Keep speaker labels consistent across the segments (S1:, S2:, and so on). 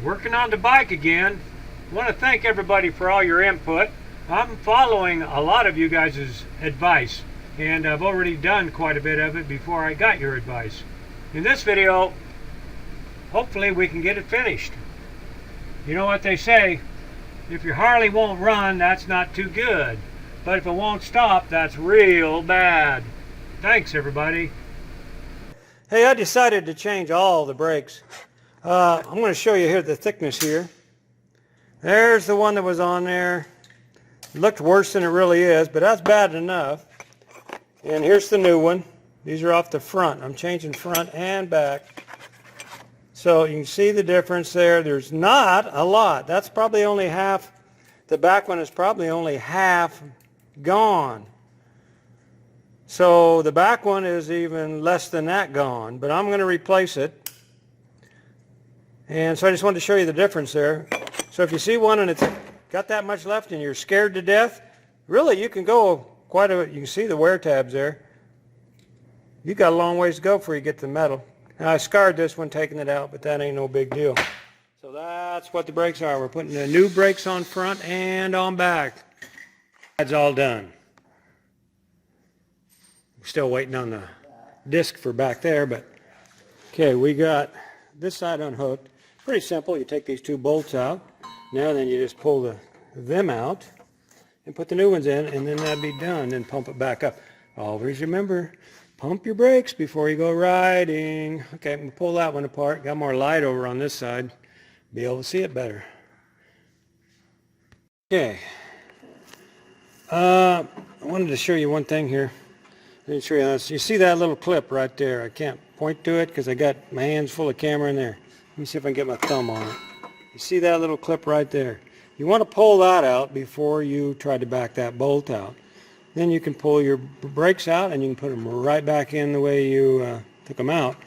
S1: Working on the bike again. I want to thank everybody for all your input. I'm following a lot of you guys' advice, and I've already done quite a bit of it before I got your advice. In this video, hopefully we can get it finished. You know what they say, if your Harley won't run, that's not too good. But if it won't stop, that's real bad. Thanks, everybody. Hey, I decided to change all the brakes. I'm going to show you here the thickness here. There's the one that was on there. It looked worse than it really is, but that's bad enough. And here's the new one. These are off the front. I'm changing front and back. So you can see the difference there. There's not a lot. That's probably only half. The back one is probably only half gone. So the back one is even less than that gone, but I'm going to replace it. And so I just wanted to show you the difference there. So if you see one and it's got that much left and you're scared to death, really you can go quite a bit. You can see the wear tabs there. You got a long ways to go before you get to the metal. Now I scarred this one taking it out, but that ain't no big deal. So that's what the brakes are. We're putting the new brakes on front and on back. That's all done. We're still waiting on the disc for back there, but okay, we got this side unhooked. Pretty simple. You take these two bolts out. Now then you just pull them out and put the new ones in, and then that'd be done. Then pump it back up. Always remember, pump your brakes before you go riding. Okay, I'm going to pull that one apart. Got more light over on this side. Be able to see it better. Okay. I wanted to show you one thing here. Let me show you this. You see that little clip right there? I can't point to it because I got my hands full of camera in there. Let me see if I can get my thumb on it. You see that little clip right there? You want to pull that out before you try to back that bolt out. Then you can pull your brakes out and you can put them right back in the way you took them out.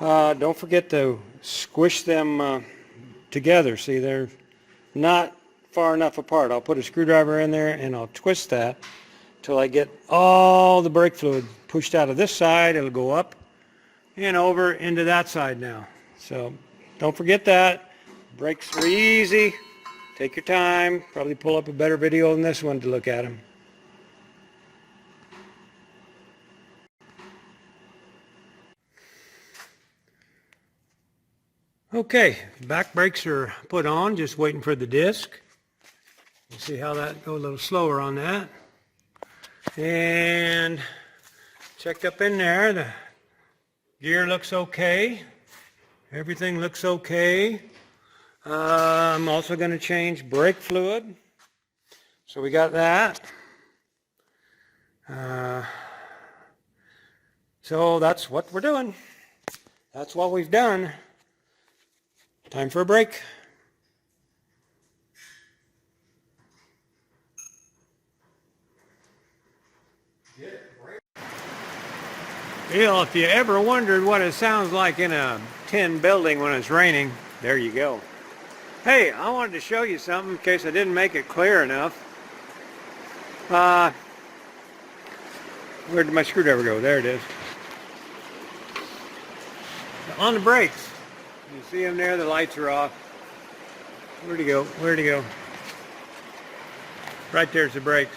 S1: Don't forget to squish them together. See, they're not far enough apart. I'll put a screwdriver in there and I'll twist that till I get all the brake fluid pushed out of this side. It'll go up and over into that side now. So don't forget that. Brakes are easy. Take your time. Probably pull up a better video than this one to look at them. Okay, back brakes are put on, just waiting for the disc. You see how that go a little slower on that. And checked up in there, the gear looks okay. Everything looks okay. I'm also going to change brake fluid. So we got that. So that's what we're doing. That's what we've done. Time for a break. You know, if you ever wondered what it sounds like in a tin building when it's raining, there you go. Hey, I wanted to show you something in case I didn't make it clear enough. Where did my screwdriver go? There it is. On the brakes. You see them there? The lights are off. Where'd he go? Where'd he go? Right there's the brakes.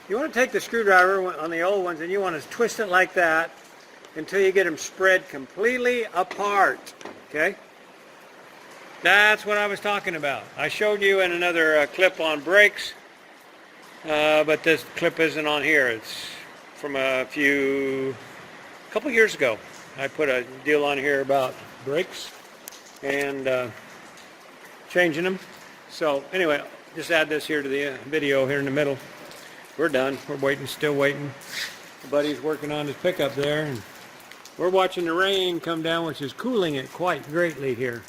S1: You want to take the screwdriver on the old ones and you want to twist it like that until you get them spread completely apart. Okay? That's what I was talking about. I showed you in another clip on brakes, but this clip isn't on here. It's from a couple years ago. I put a deal on here about brakes and changing them. So anyway, just add this here to the video here in the middle. We're done. We're waiting, still waiting. The buddy's working on his pickup there, and we're watching the rain come down, which is cooling it quite greatly here.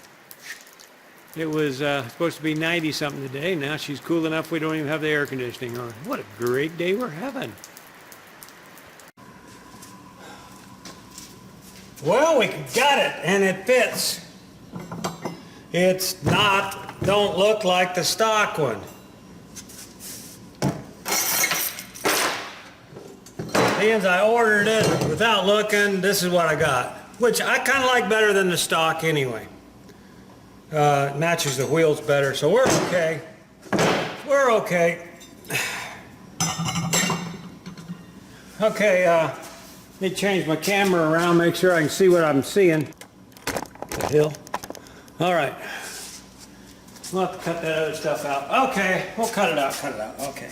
S1: It was supposed to be 90 something today. Now she's cool enough we don't even have the air conditioning on. What a great day we're having. Well, we got it, and it fits. It's not, don't look like the stock one. Since I ordered it without looking, this is what I got, which I kind of like better than the stock anyway. matches the wheels better, so we're okay. We're okay. Okay, let me change my camera around, make sure I can see what I'm seeing. The hill. All right. We'll have to cut that other stuff out. Okay, we'll cut it out, okay.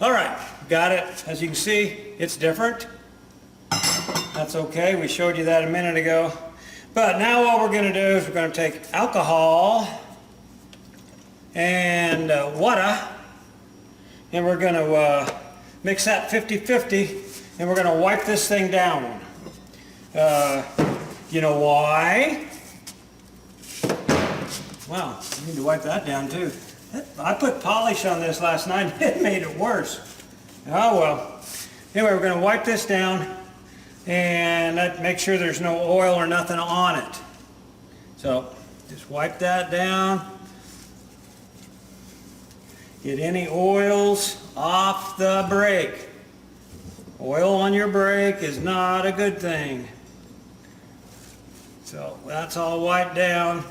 S1: All right, got it. As you can see, it's different. That's okay, we showed you that a minute ago. But now what we're gonna do is we're gonna take alcohol and water, and we're gonna mix that 50-50, and we're gonna wipe this thing down. You know why? Wow, I need to wipe that down too. I put polish on this last night, it made it worse. Oh well. Anyway, we're gonna wipe this down and make sure there's no oil or nothing on it. So, just wipe that down. Get any oils off the brake. Oil on your brake is not a good thing. So, that's all wiped down.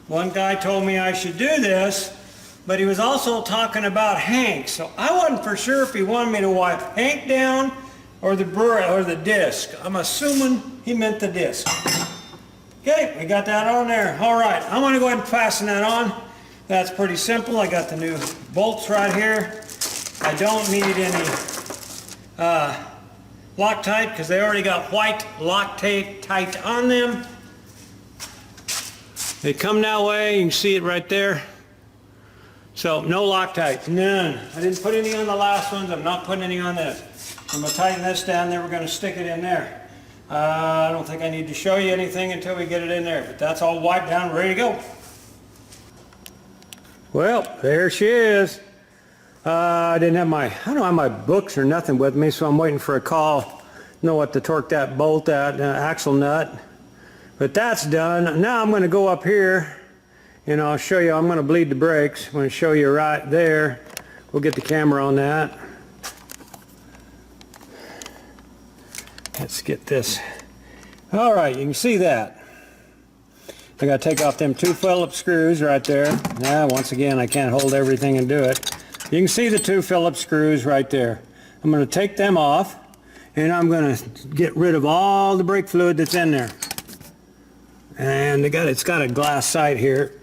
S1: One guy told me I should do this, but he was also talking about Hank, so I wasn't for sure if he wanted me to wipe Hank down or the disc. I'm assuming he meant the disc. Okay, we got that on there. All right, I'm going to go ahead and fasten that on. That's pretty simple. I got the new bolts right here. I don't need any Loctite because they already got white Loctite on them. They come that way, you can see it right there. So, no Loctite, none. I didn't put any on the last ones, I'm not putting any on this. I'm going to tighten this down there, we're going to stick it in there. I don't think I need to show you anything until we get it in there, but that's all wiped down, ready to go. Well, there she is. I don't have my books or nothing with me, so I'm waiting for a call. Know what to torque that bolt at, axle nut. But that's done. Now I'm going to go up here and I'll show you. I'm going to bleed the brakes. I'm going to show you right there. We'll get the camera on that. Let's get this. All right, you can see that. I got to take off them 2 Phillips screws right there. Now, once again, I can't hold everything and do it. You can see the 2 Phillips screws right there. I'm going to take them off and I'm going to get rid of all the brake fluid that's in there. And it's got a glass sight here,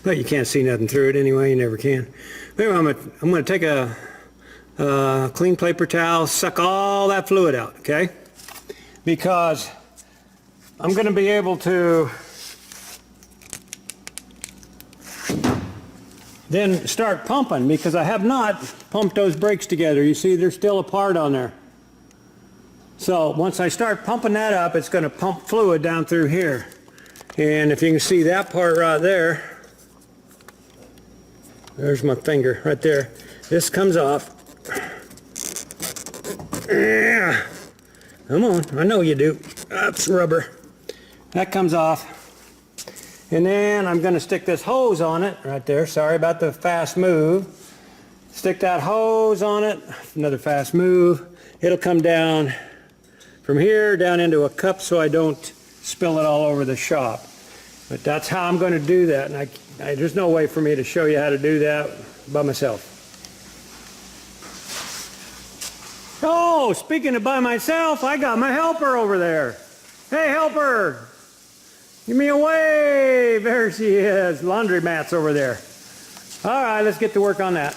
S1: but you can't see nothing through it anyway. You never can. Anyway, I'm going to take a clean paper towel, suck all that fluid out, okay? Because I'm going to be able to then start pumping, because I have not pumped those brakes together. You see, they're still apart on there. So once I start pumping that up, it's going to pump fluid down through here. And if you can see that part right there, there's my finger right there. This comes off. Yeah. Come on, I know you do. That's rubber. That comes off. And then I'm going to stick this hose on it right there. Sorry about the fast move. Stick that hose on it. Another fast move. It'll come down from here down into a cup so I don't spill it all over the shop. But that's how I'm going to do that, and there's no way for me to show you how to do that by myself. Oh, speaking of by myself, I got my helper over there. Hey, helper! Give me a wave! There she is. Laundry mats over there. All right, let's get to work on that.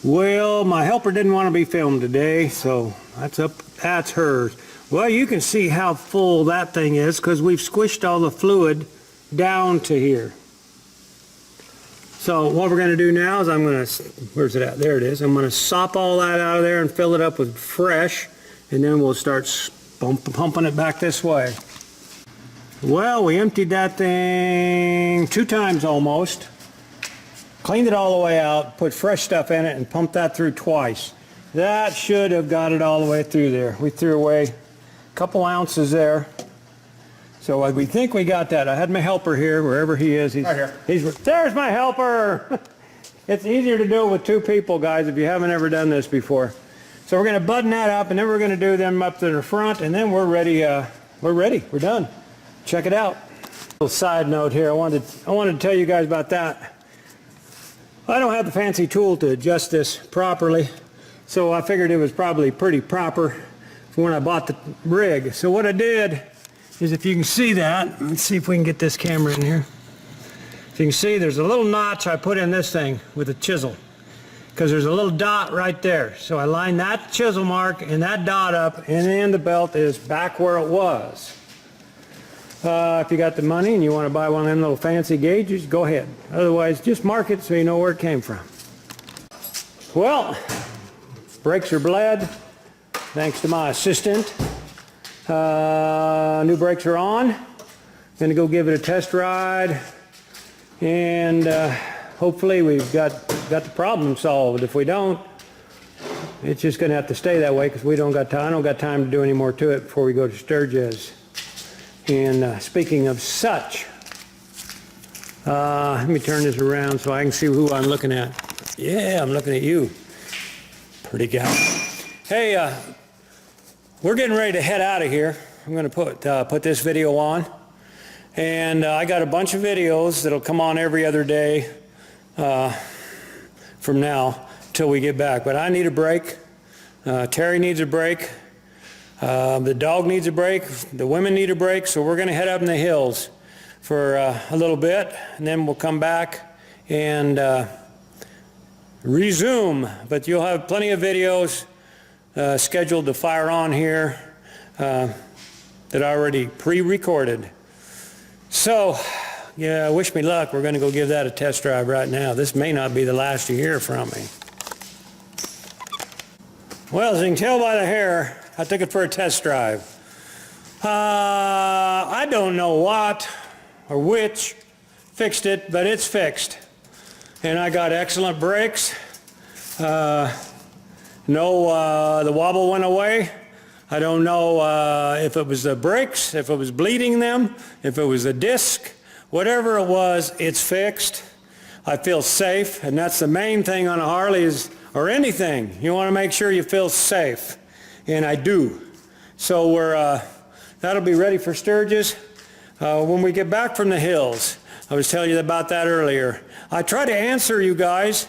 S1: Well, my helper didn't want to be filmed today, so that's hers. Well, you can see how full that thing is because we've squished all the fluid down to here. So what we're going to do now is where's it at? There it is. I'm going to sop all that out of there and fill it up with fresh, and then we'll start pumping it back this way. Well, we emptied that thing 2 times almost, cleaned it all the way out, put fresh stuff in it, and pumped that through twice. That should have got it all the way through there. We threw away a couple ounces there. So we think we got that. I had my helper here, wherever he is. He's right here. There's my helper! It's easier to do it with 2 people, guys, if you haven't ever done this before. So we're going to button that up, and then we're going to do them up to the front, and then we're ready. We're done. Check it out. Little side note here, I wanted to tell you guys about that. I don't have the fancy tool to adjust this properly, so I figured it was probably pretty proper for when I bought the rig. So what I did is, if you can see that, let's see if we can get this camera in here. If you can see, there's a little notch I put in this thing with a chisel, because there's a little dot right there. So I lined that chisel mark and that dot up, and then the belt is back where it was. If you got the money and you want to buy one of them little fancy gauges, go ahead. Otherwise, just mark it so you know where it came from. Well, brakes are bled, thanks to my assistant. New brakes are on. Gonna go give it a test ride, and hopefully we've got the problem solved. If we don't, it's just gonna have to stay that way, because I don't got time to do any more to it before we go to Sturgis. And speaking of such, let me turn this around so I can see who I'm looking at. Yeah, I'm looking at you, pretty guy. Hey, we're getting ready to head out of here. I'm going to put this video on, and I got a bunch of videos that'll come on every other day from now till we get back. But I need a break. Terry needs a break. The dog needs a break. The women need a break. So we're going to head up in the hills for a little bit, and then we'll come back and resume. But you'll have plenty of videos scheduled to fire on here that I already pre-recorded. So, yeah, wish me luck. We're going to go give that a test drive right now. This may not be the last you hear from me. Well, as you can tell by the hair, I took it for a test drive. I don't know what or which fixed it, but it's fixed. And I got excellent brakes. The wobble went away. I don't know if it was the brakes, if it was bleeding them, if it was the disc, whatever it was, it's fixed. I feel safe, and that's the main thing on a Harley, or anything. You want to make sure you feel safe. And I do. So that'll be ready for Sturgis when we get back from the hills. I was telling you about that earlier. I try to answer you guys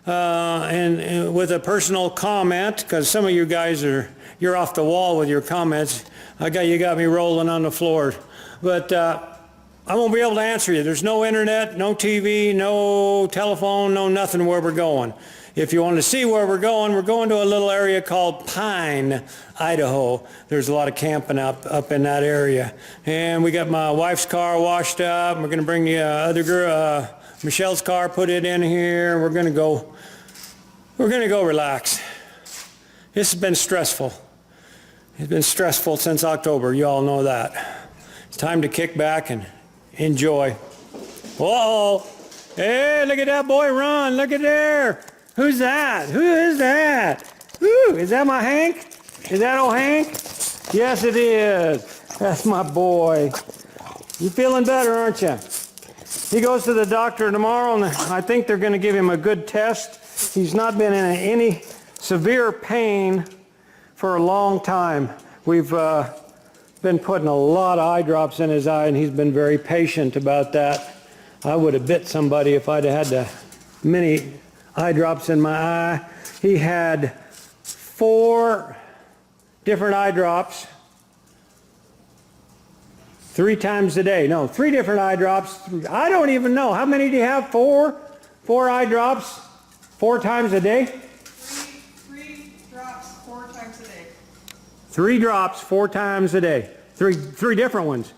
S1: and with a personal comment, because some of you guys you're off the wall with your comments. You got me rolling on the floor. But I won't be able to answer you. There's no internet, no TV, no telephone, no nothing where we're going. If you want to see where we're going to a little area called Pine, Idaho. There's a lot of camping up in that area. And we got my wife's car washed up. We're going to bring the other girl, Michelle's car, put it in here. We're going to go relax. This has been stressful. It's been stressful since October. You all know that. It's time to kick back and enjoy. Whoa! Hey, look at that boy run. Look at there. Who's that? Who is that? Ooh, is that my Hank? Is that old Hank? Yes, it is. That's my boy. You feeling better, aren't you? He goes to the doctor tomorrow, and I think they're going to give him a good test. He's not been in any severe pain for a long time. We've been putting a lot of eye drops in his eye, and he's been very patient about that. I would have bit somebody if I'd had the many eye drops in my eye. He had 4 different eye drops 3 times a day. No, 3 different eye drops. I don't even know. How many do you have? 4? 4 eye drops 4 times a day?
S2: 3 drops 4 times a day.
S1: 3 drops 4 times a day. Three different ones.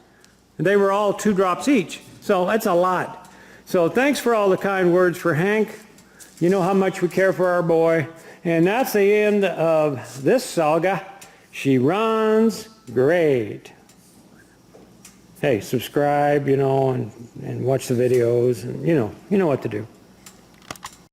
S1: And they were all 2 drops each. So that's a lot. So thanks for all the kind words for Hank. You know how much we care for our boy. And that's the end of this saga. She runs great. Hey, subscribe, and watch the videos, and you know what to do.